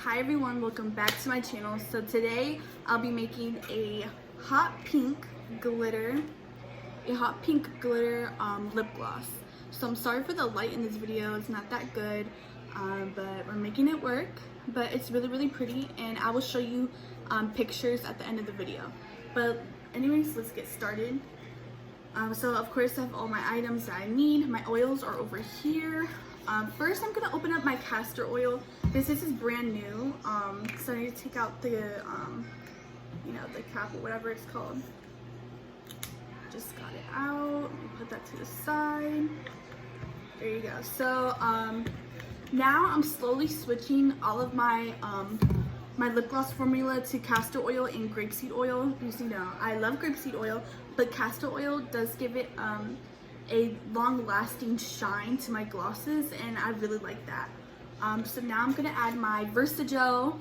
Hi everyone, welcome back to my channel. So today I'll be making a hot pink glitter lip gloss. So I'm sorry for the light in this video, it's not that good, but we're making it work. But it's really pretty, and I will show you pictures at the end of the video. But anyways, let's get started. So of course I have all my items that I need. My oils are over here. First I'm gonna open up my castor oil. This is brand new, so I need to take out the, the cap or whatever it's called. Just got it out. Let me put that to the side. There you go. So now I'm slowly switching all of my my lip gloss formula to castor oil and grapeseed oil. Because I love grapeseed oil, but castor oil does give it a long-lasting shine to my glosses, and I really like that. So now I'm gonna add my Versagel,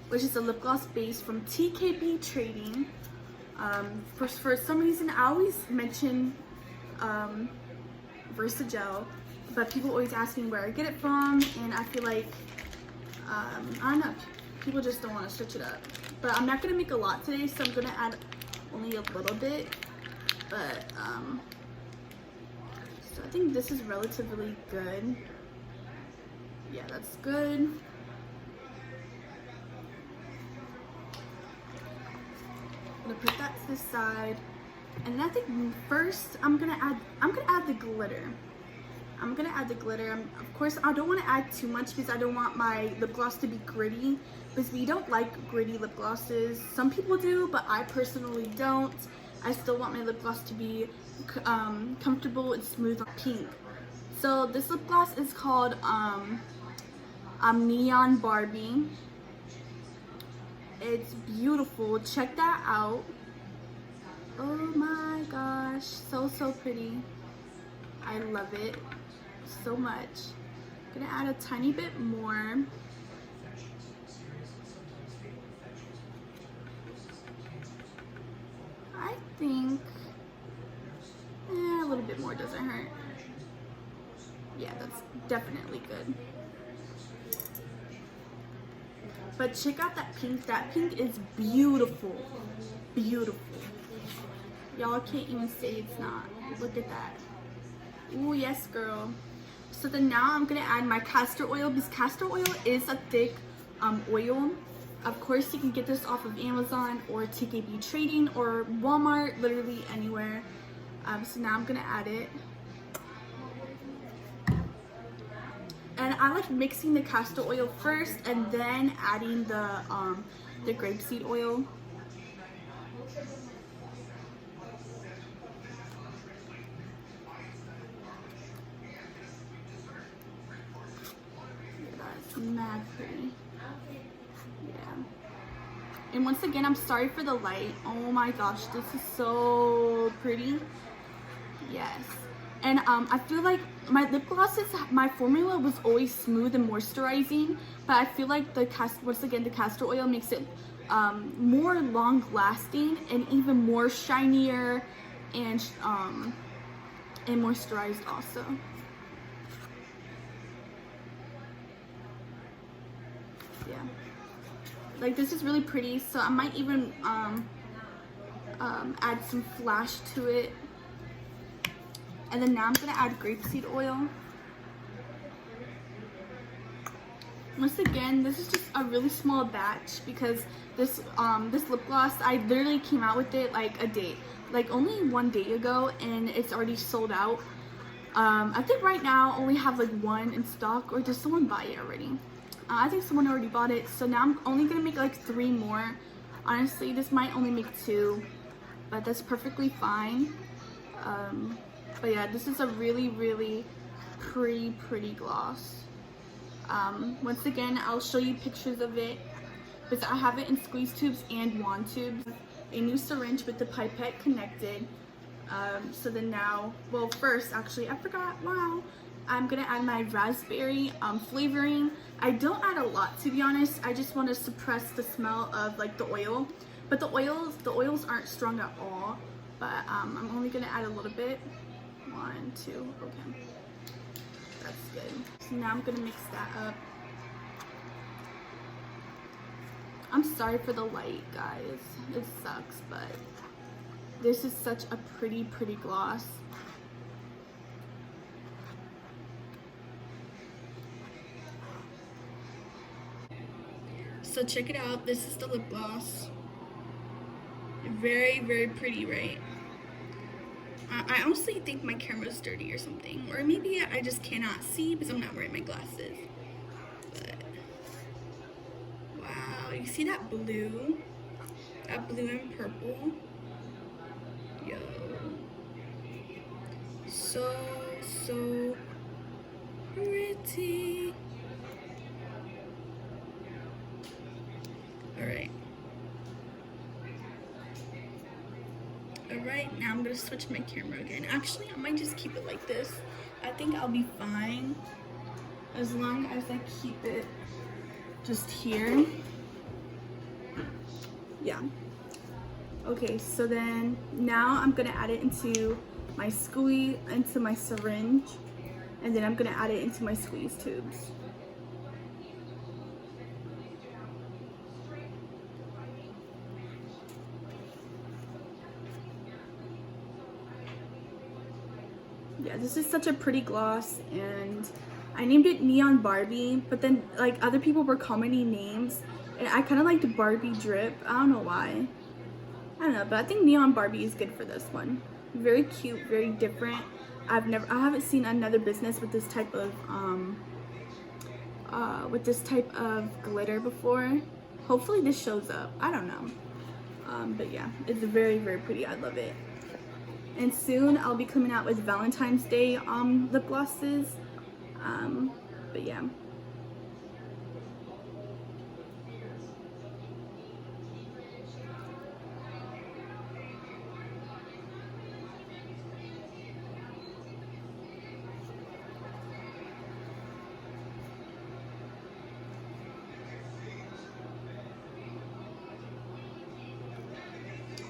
which is a lip gloss base from TKB Trading. For some reason I always mention Versagel, but people always ask me where I get it from, and I feel like I don't know, people just don't want to switch it up. But I'm not gonna make a lot today, so I'm gonna add only a little bit. But so I think this is relatively good. Yeah, that's good. I'm gonna put that to the side, and I think first I'm gonna add the glitter. I'm gonna add the glitter. Of course, I don't want to add too much because I don't want my lip gloss to be gritty, because we don't like gritty lip glosses. Some people do, but I personally don't. I still want my lip gloss to be comfortable and smooth pink. So this lip gloss is called Neon Barbie. It's beautiful. Check that out. Oh my gosh, so pretty. I love it so much. I'm gonna add a tiny bit more. I think a little bit more doesn't hurt. Yeah, that's definitely good. But check out that pink. That pink is beautiful. Beautiful. Y'all can't even say it's not. Look at that. Ooh, yes, girl. So then now I'm gonna add my castor oil, because castor oil is a thick oil. Of course, you can get this off of Amazon or TKB Trading or Walmart, literally anywhere. So now I'm gonna add it. And I like mixing the castor oil first and then adding the grapeseed oil. That's mad pretty. Yeah. And once again, I'm sorry for the light. Oh my gosh, this is so pretty. Yes. And I feel like my lip glosses, my formula was always smooth and moisturizing, but I feel like once again the castor oil makes it more long lasting and even more shinier and moisturized also. Yeah, like this is really pretty, so I might even add some flash to it. And then now I'm gonna add grapeseed oil. Once again, this is just a really small batch, because this lip gloss, I literally came out with it like only one day ago, and it's already sold out. I think right now I only have like one in stock, or did someone buy it already? I think someone already bought it, so now I'm only gonna make like 3 more. Honestly, this might only make 2, but that's perfectly fine. But yeah, this is a really pretty gloss. Once again, I'll show you pictures of it, because I have it in squeeze tubes and wand tubes. A new syringe with the pipette connected. So then now, well, first actually I forgot, wow, I'm gonna add my raspberry flavoring. I don't add a lot, to be honest. I just want to suppress the smell of like the oil, but the oils aren't strong at all. But I'm only gonna add a little bit. 1, 2, okay, that's good. So now I'm gonna mix that up. I'm sorry for the light, guys. It sucks, but this is such a pretty gloss. So check it out. This is the lip gloss. Very pretty, right? I honestly think my camera's dirty or something, or maybe I just cannot see because I'm not wearing my glasses. But wow, you see that blue? That blue and purple? Yo. So pretty. Alright, now I'm gonna switch my camera again. Actually, I might just keep it like this. I think I'll be fine as long as I keep it just here. Yeah. Okay, so then now I'm gonna add it into my syringe, and then I'm gonna add it into my squeeze tubes. Yeah, this is such a pretty gloss, and I named it Neon Barbie, but then like other people were commenting names, and I kind of liked Barbie Drip. I don't know why. I don't know, but I think Neon Barbie is good for this one. Very cute, very different. I haven't seen another business with this type of glitter before. Hopefully this shows up. I don't know. But yeah, it's very pretty. I love it. And soon I'll be coming out with Valentine's Day lip glosses. But yeah.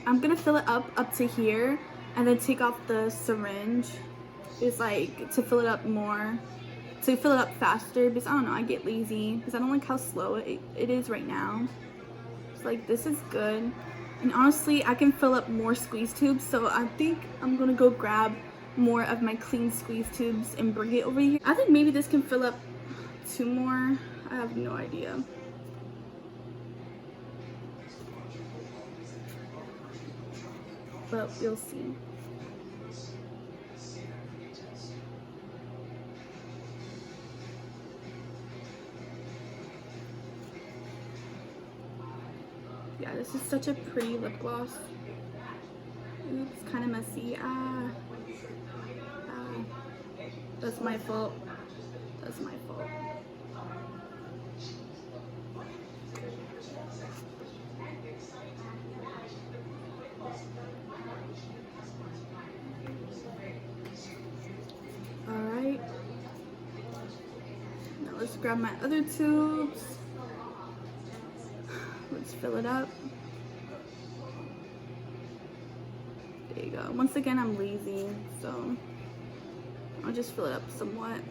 I'm gonna fill it up to here, and then take off the syringe. It's like to fill it up more, to fill it up faster, because I don't know, I get lazy because I don't like how slow it is right now. It's like, this is good. And honestly, I can fill up more squeeze tubes, so I think I'm gonna go grab more of my clean squeeze tubes and bring it over here. I think maybe this can fill up 2 more. I have no idea. But we'll see. Yeah, this is such a pretty lip gloss. Oops, kind of messy. That's my fault. That's my fault. Alright. Now let's grab my other tubes. Let's fill it up. There you go. Once again, I'm lazy, so I'll just fill it up somewhat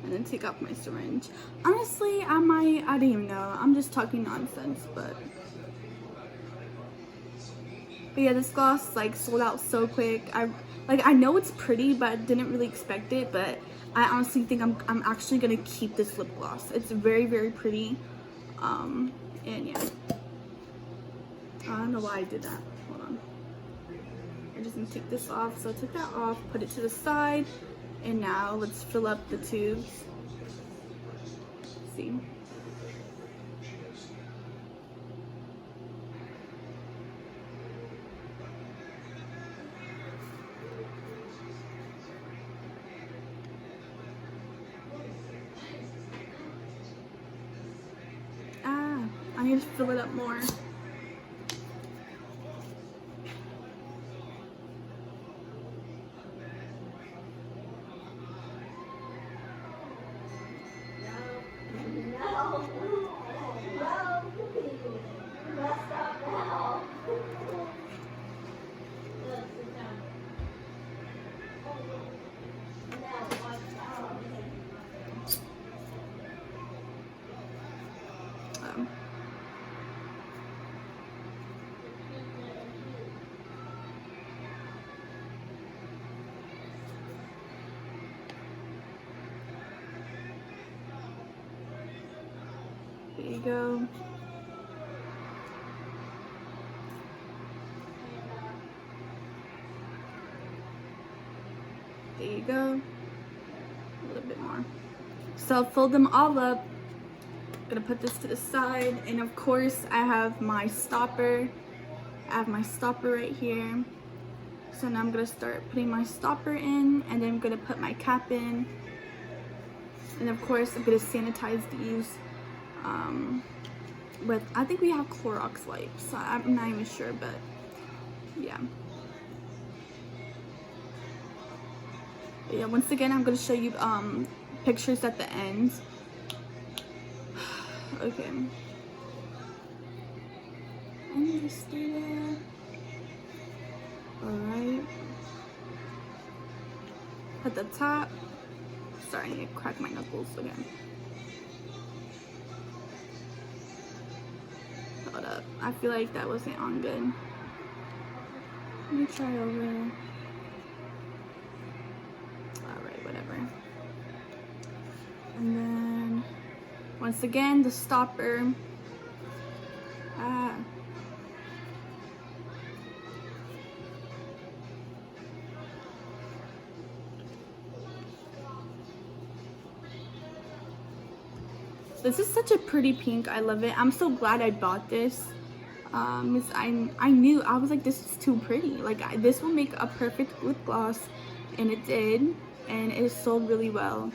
and then take off my syringe. Honestly, I don't even know. I'm just talking nonsense, but yeah, this gloss like sold out so quick. I know it's pretty, but I didn't really expect it, but I honestly think I'm actually gonna keep this lip gloss. It's very pretty. And yeah, I don't know why I did that. Hold on. I'm just gonna take this off. So I took that off, put it to the side, and now let's fill up the tubes. Let's see. I need to fill it up more. There you go. There you go. A little bit more. So fill them all up. I'm gonna put this to the side, and of course I have my stopper. I have my stopper right here. So now I'm gonna start putting my stopper in, and then I'm gonna put my cap in. And of course I'm gonna sanitize these with, I think we have Clorox wipes. So I'm not even sure, but yeah. But yeah, once again I'm gonna show you pictures at the end. Okay. And just stay there. Alright. At the top. Sorry, I need to crack my knuckles again. Hold up. I feel like that wasn't on good. Let me try over. Alright, whatever. And then once again the stopper. This is such a pretty pink. I love it. I'm so glad I bought this. I knew, I was like, this is too pretty. Like, this will make a perfect lip gloss, and it did, and it sold really well.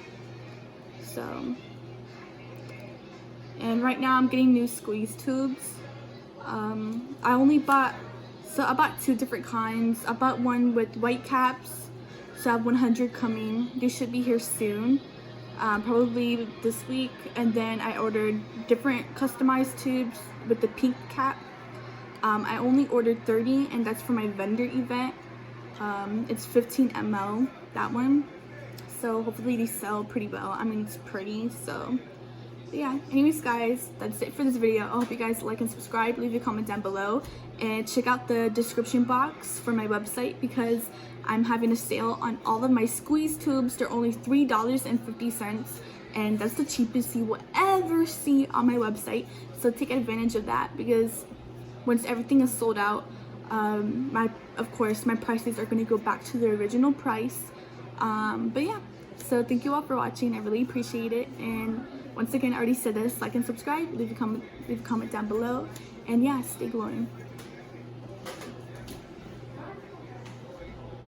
So, and right now I'm getting new squeeze tubes. I bought two different kinds. I bought one with white caps, so I have 100 coming. They should be here soon. Probably this week. And then I ordered different customized tubes with the pink cap. I only ordered 30, and that's for my vendor event. It's 15 ml, that one. So hopefully these sell pretty well. I mean, it's pretty, so yeah. Anyways guys, that's it for this video. I hope you guys like and subscribe, leave a comment down below, and check out the description box for my website because I'm having a sale on all of my squeeze tubes. They're only $3.50, and that's the cheapest you will ever see on my website. So take advantage of that, because once everything is sold out, of course my prices are going to go back to the original price. But yeah, so thank you all for watching. I really appreciate it. And once again, I already said this, like and subscribe, leave a comment down below, and yeah, stay glowing.